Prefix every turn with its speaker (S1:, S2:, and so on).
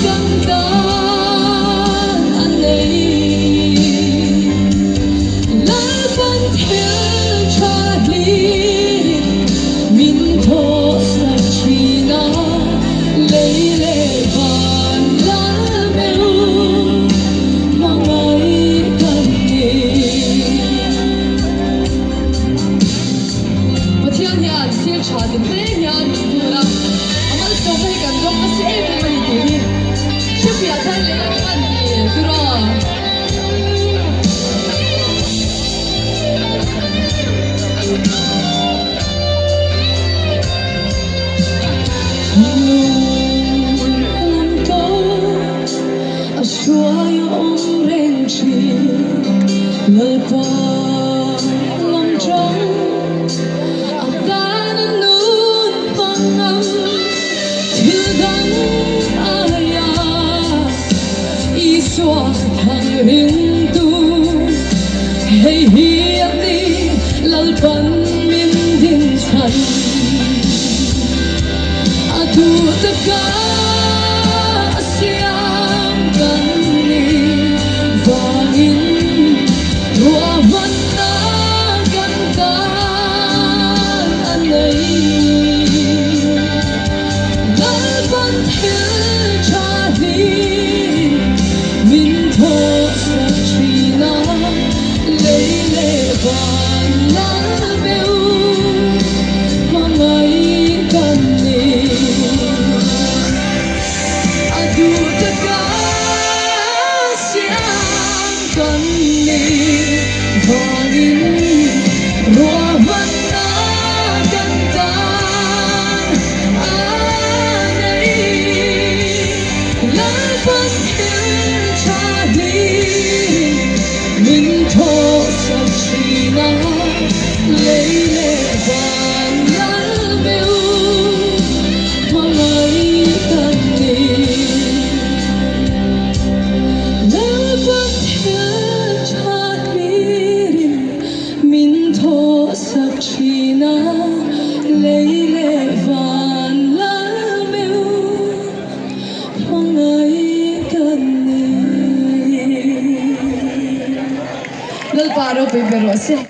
S1: Ganda lòng có xóa ông lên chỉ lời ta lòng trong ta nên nuốt bằng âm thứ đắng ai y xóa thằng hình tu hay hiệp đi lời bắn miên thiên thành tu tất cả siang gần đi và in đua vẫn đã gần ta anh ấy vẫn vẫn thiếu cha đi mình thua sẽ chỉ là lấy lệ và lá bèo mà ngày gần đi lấy lệ vàn lá bèo mong ai cần đi. Lal paro pe pero se